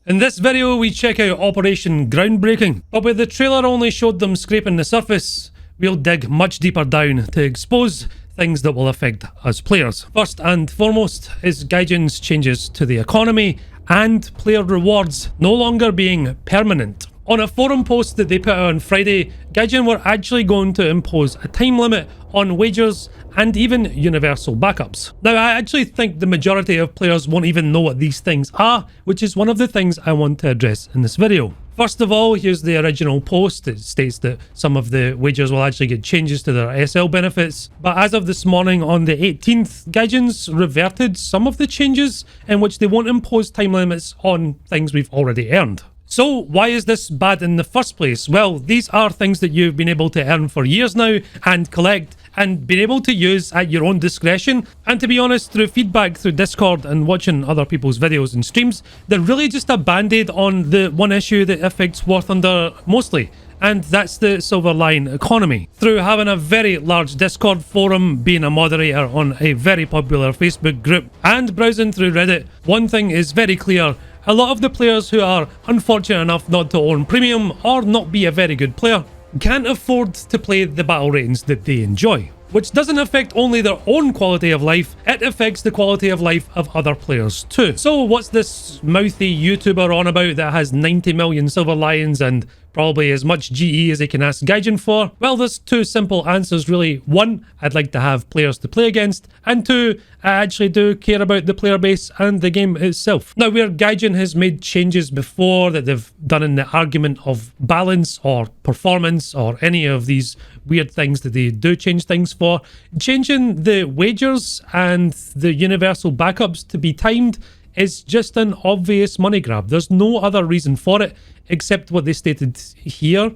In this video, we check out Operation Groundbreaking, but where the trailer only showed them scraping the surface, we'll dig much deeper down to expose things that will affect us players. First and foremost is Gaijin's changes to the economy and player rewards no longer being permanent. On a forum post that they put out on Friday, Gaijin were actually going to impose a time limit on wagers and even universal backups. Now, I actually think the majority of players won't even know what these things are, which is one of the things I want to address in this video. First of all, here's the original post. It states that some of the wagers will actually get changes to their SL benefits, but as of this morning on the 18th, Gaijin's reverted some of the changes in which they won't impose time limits on things we've already earned. So why is this bad in the first place? Well, these are things that you've been able to earn for years now and collect and been able to use at your own discretion. And to be honest, through feedback through Discord and watching other people's videos and streams, they're really just a band-aid on the one issue that affects War Thunder mostly. And that's the silver line economy. Through having a very large Discord forum, being a moderator on a very popular Facebook group, and browsing through Reddit, one thing is very clear. A lot of the players who are unfortunate enough not to own premium or not be a very good player can't afford to play the battle ratings that they enjoy, which doesn't affect only their own quality of life, it affects the quality of life of other players too. So what's this mouthy YouTuber on about that has 90 million silver lions and probably as much GE as he can ask Gaijin for? Well, there's two simple answers really. One, I'd like to have players to play against, and two, I actually do care about the player base and the game itself. Now, where Gaijin has made changes before that they've done in the argument of balance or performance or any of these weird things that they do change things for, changing the wagers and the universal backups to be timed is just an obvious money grab. There's no other reason for it except what they stated here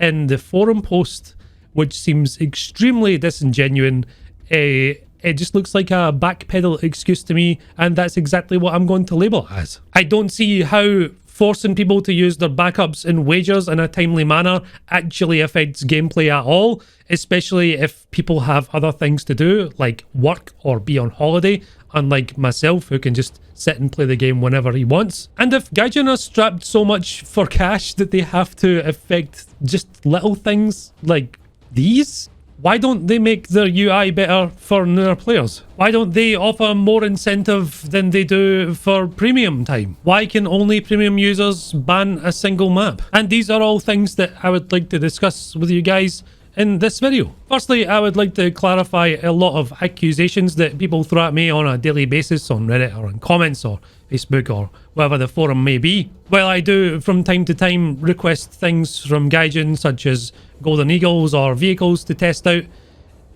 in the forum post, which seems extremely disingenuous. It just looks like a backpedal excuse to me, and that's exactly what I'm going to label it as. I don't see how forcing people to use their backups in wagers in a timely manner actually affects gameplay at all, especially if people have other things to do, like work or be on holiday, unlike myself, who can just sit and play the game whenever he wants. And if Gaijin are strapped so much for cash that they have to affect just little things like these, why don't they make their UI better for newer players? Why don't they offer more incentive than they do for premium time? Why can only premium users ban a single map? And these are all things that I would like to discuss with you guys in this video. Firstly, I would like to clarify a lot of accusations that people throw at me on a daily basis on Reddit or in comments or Facebook or wherever the forum may be. While I do from time to time request things from Gaijin such as Golden Eagles or vehicles to test out,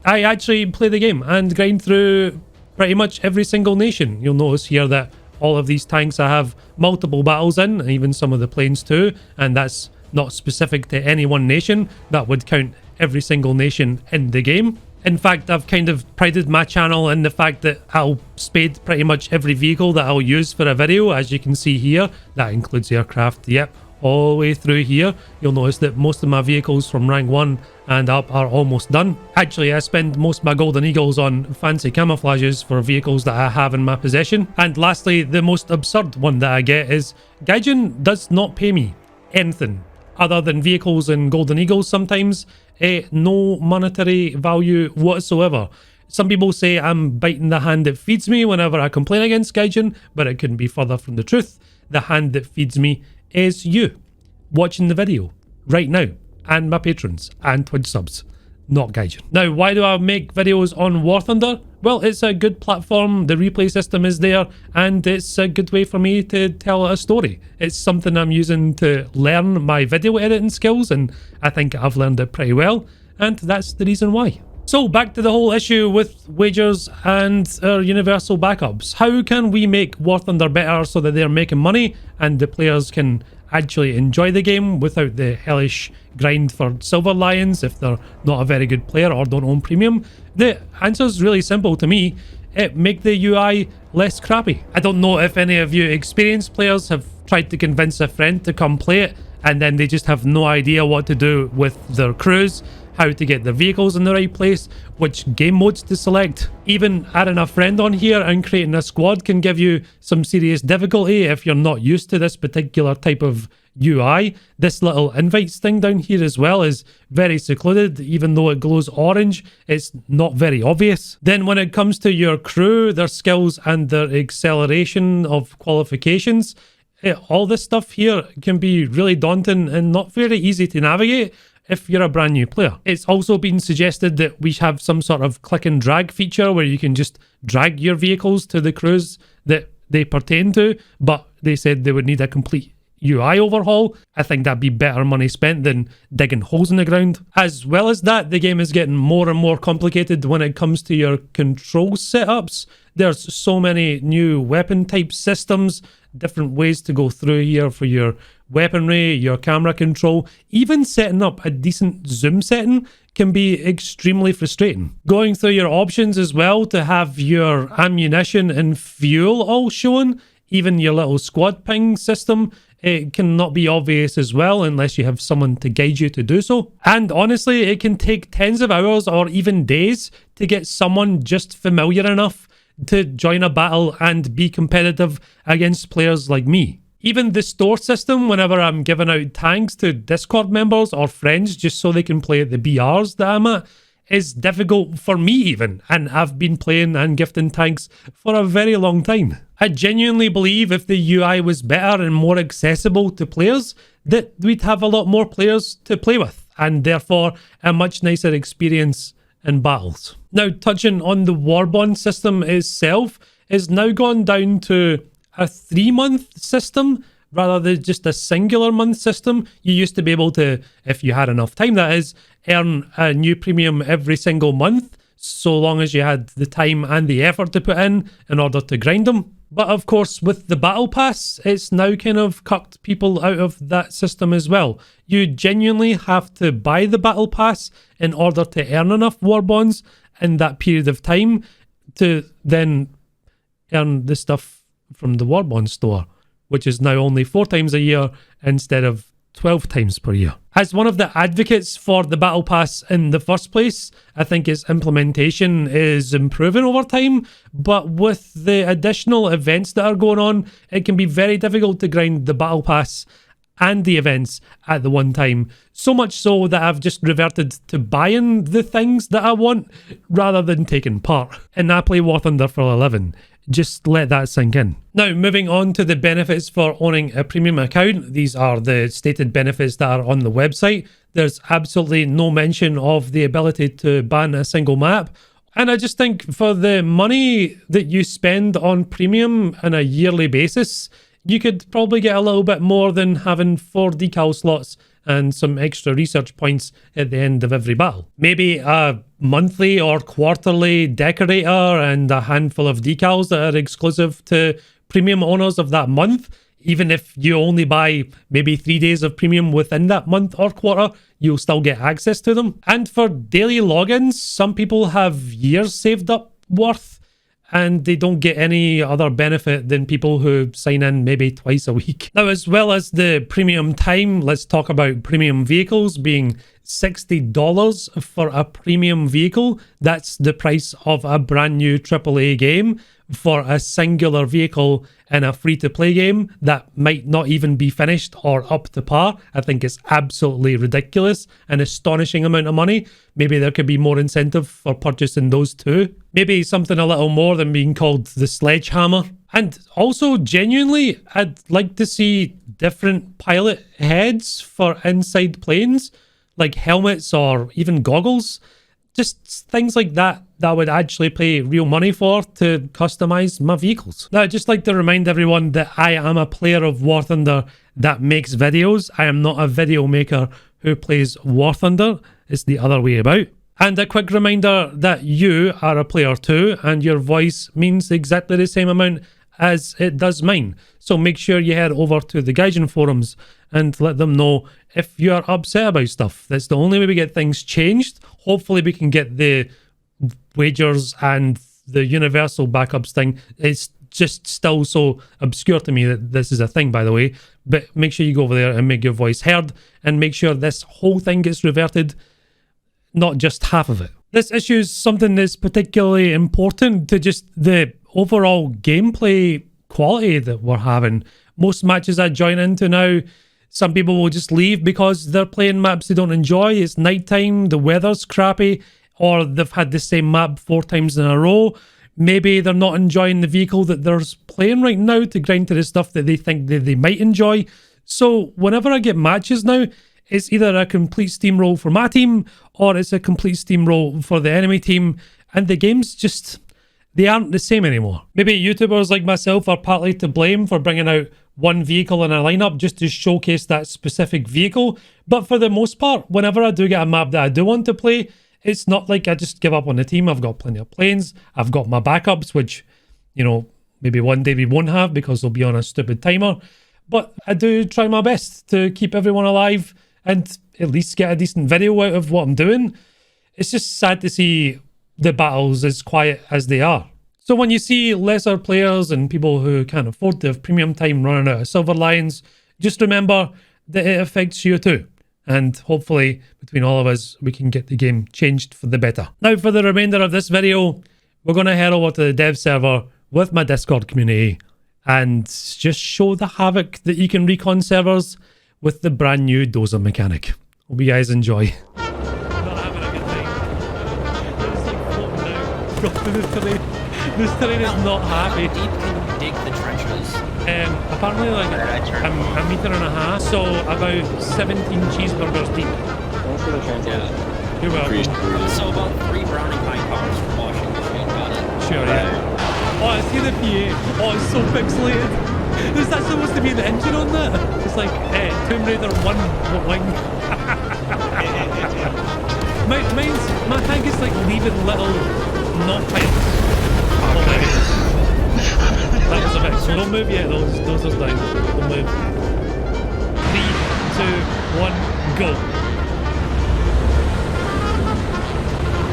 I actually play the game and grind through pretty much every single nation. You'll notice here that all of these tanks I have multiple battles in, and even some of the planes too, and that's not specific to any one nation. That would count every single nation in the game. In fact, I've kind of prided my channel in the fact that I'll spade pretty much every vehicle that I'll use for a video, as you can see here. That includes aircraft, yep, all the way through here. You'll notice that most of my vehicles from rank 1 and up are almost done. Actually, I spend most of my Golden Eagles on fancy camouflages for vehicles that I have in my possession. And lastly, the most absurd one that I get is Gaijin does not pay me anything other than vehicles and Golden Eagles sometimes. No monetary value whatsoever. Some people say I'm biting the hand that feeds me whenever I complain against Gaijin, but it couldn't be further from the truth. The hand that feeds me is you, watching the video right now, and my patrons and Twitch subs, not Gaijin. Now, why do I make videos on War Thunder? Well, it's a good platform, the replay system is there, and it's a good way for me to tell a story. It's something I'm using to learn my video editing skills, and I think I've learned it pretty well, and that's the reason why. So back to the whole issue with wagers and universal backups. How can we make War Thunder better so that they're making money and the players can actually enjoy the game without the hellish grind for silver lions if they're not a very good player or don't own premium? The answer's really simple to me. Make the UI less crappy. I don't know if any of you experienced players have tried to convince a friend to come play it and then they just have no idea what to do with their crews, how to get the vehicles in the right place, which game modes to select. Even adding a friend on here and creating a squad can give you some serious difficulty if you're not used to this particular type of UI. This little invites thing down here as well is very secluded. Even though it glows orange, it's not very obvious. Then when it comes to your crew, their skills and their acceleration of qualifications, all this stuff here can be really daunting and not very easy to navigate if you're a brand new player. It's also been suggested that we have some sort of click and drag feature where you can just drag your vehicles to the crews that they pertain to, but they said they would need a complete UI overhaul. I think that'd be better money spent than digging holes in the ground. As well as that, the game is getting more and more complicated when it comes to your control setups. There's so many new weapon type systems, different ways to go through here for your weaponry, your camera control. Even setting up a decent zoom setting can be extremely frustrating. Going through your options as well to have your ammunition and fuel all shown, even your little squad ping system, it cannot be obvious as well unless you have someone to guide you to do so. And honestly, it can take tens of hours or even days to get someone just familiar enough to join a battle and be competitive against players like me. Even the store system, whenever I'm giving out tanks to Discord members or friends just so they can play at the BRs that I'm at, is difficult for me even, and I've been playing and gifting tanks for a very long time. I genuinely believe if the UI was better and more accessible to players, that we'd have a lot more players to play with, and therefore a much nicer experience in battles. Now, touching on the war bond system itself, is now gone down to a 3-month system rather than just a singular month system. You used to be able to, if you had enough time that is, earn a new premium every single month, so long as you had the time and the effort to put in order to grind them. But of course, with the battle pass, it's now kind of cucked people out of that system as well. You genuinely have to buy the battle pass in order to earn enough war bonds in that period of time to then earn the stuff from the war bond store, which is now only 4 times a year instead of 12 times per year. As one of the advocates for the battle pass in the first place, I think its implementation is improving over time, but with the additional events that are going on, it can be very difficult to grind the battle pass and the events at the one time. So much so that I've just reverted to buying the things that I want rather than taking part. And I play War Thunder for a living. Just let that sink in. Now, moving on to the benefits for owning a premium account. These are the stated benefits that are on the website. There's absolutely no mention of the ability to ban a single map. And I just think for the money that you spend on premium on a yearly basis, you could probably get a little bit more than having 4 decal slots and some extra research points at the end of every battle. Maybe a monthly or quarterly decorator and a handful of decals that are exclusive to premium owners of that month. Even if you only buy maybe 3 days of premium within that month or quarter, you'll still get access to them. And for daily logins, some people have years saved up worth, and they don't get any other benefit than people who sign in maybe twice a week. Now, as well as the premium time, let's talk about premium vehicles being $60 for a premium vehicle. That's the price of a brand new AAA game for a singular vehicle in a free-to-play game that might not even be finished or up to par. I think it's absolutely ridiculous, an astonishing amount of money. Maybe there could be more incentive for purchasing those too. Maybe something a little more than being called the sledgehammer. And also, genuinely, I'd like to see different pilot heads for inside planes, like helmets or even goggles. Just things like that I would actually pay real money for to customize my vehicles. Now, I'd just like to remind everyone that I am a player of War Thunder that makes videos. I am not a video maker who plays War Thunder. It's the other way about. And a quick reminder that you are a player too, and your voice means exactly the same amount as it does mine. So make sure you head over to the Gaijin forums and let them know if you're upset about stuff. That's the only way we get things changed. Hopefully we can get the wagers and the universal backups thing. It's just still so obscure to me that this is a thing, by the way. But make sure you go over there and make your voice heard, and make sure this whole thing gets reverted not just half of it. This issue is something that's particularly important to just the overall gameplay quality that we're having. Most matches I join into now, some people will just leave because they're playing maps they don't enjoy. It's nighttime, the weather's crappy, or they've had the same map 4 times in a row. Maybe they're not enjoying the vehicle that they're playing right now to grind to the stuff that they think that they might enjoy. So whenever I get matches now, it's either a complete steamroll for my team or it's a complete steamroll for the enemy team. And the games just, they aren't the same anymore. Maybe YouTubers like myself are partly to blame for bringing out one vehicle in a lineup just to showcase that specific vehicle. But for the most part, whenever I do get a map that I do want to play, it's not like I just give up on the team. I've got plenty of planes. I've got my backups, which, you know, maybe one day we won't have because they'll be on a stupid timer. But I do try my best to keep everyone alive and at least get a decent video out of what I'm doing. It's just sad to see the battles as quiet as they are. So when you see lesser players and people who can't afford to have premium time running out of silver lions, just remember that it affects you too. And hopefully, between all of us, we can get the game changed for the better. Now, for the remainder of this video, we're going to head over to the dev server with my Discord community and just show the havoc that you can wreak on servers with the brand new dozer mechanic. Hope you guys enjoy. Not having a good time. It's like floating down. This terrain is not happy. How deep can you dig the trenches? Apparently like a meter and a half, so about 17 cheeseburgers deep. Thanks for the translation. Yeah. You're welcome. So about 3 Browning pine cones from washing machine, got it? Sure, yeah. Oh, I see the PA. Oh, it's so pixelated. Is that supposed to be the engine on that? It's like Tomb Raider 1 wing. My tank is like leaving little knot pipes. That was a bit. So don't move yet, those are down. Don't move. 3, 2, 1, go.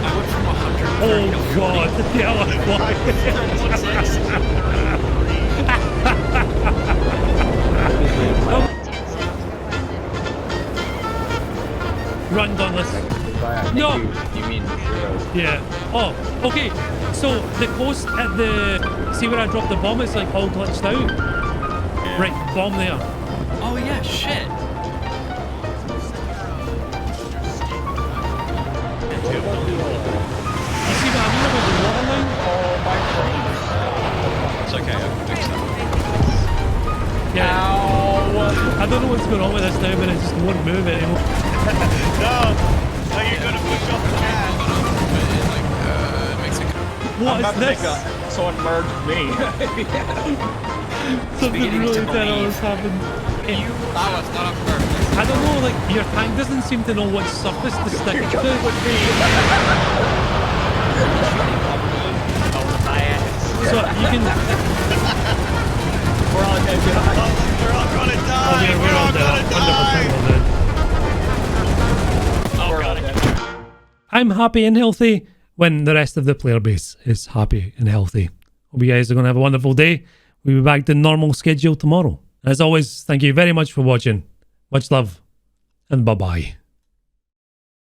I went from 100 to Oh god. Yeah, why? Run, Donless. No! You mean zeros. Yeah. Oh, okay. So the coast at the... See where I dropped the bomb? It's like all glitched out. Yeah. Right, bomb there. Oh yeah, shit. You see what I mean about the water line? It's okay, I can fix that. Yeah. Ow. I don't know what's going on with this now, but it just won't move anymore. No! Now you're gonna push off the gas. It makes it... What is this? Someone merged me. Something really terrible has happened. That was not on purpose. I don't know, like, your tank doesn't seem to know what surface to stick it to. So you can... We're all gonna die. We're all gonna die. Oh, yeah, we're all gonna die. 100% Oh god. I'm happy and healthy when the rest of the player base is happy and healthy. Hope you guys are going to have a wonderful day. We'll be back to normal schedule tomorrow. As always, thank you very much for watching. Much love and bye-bye.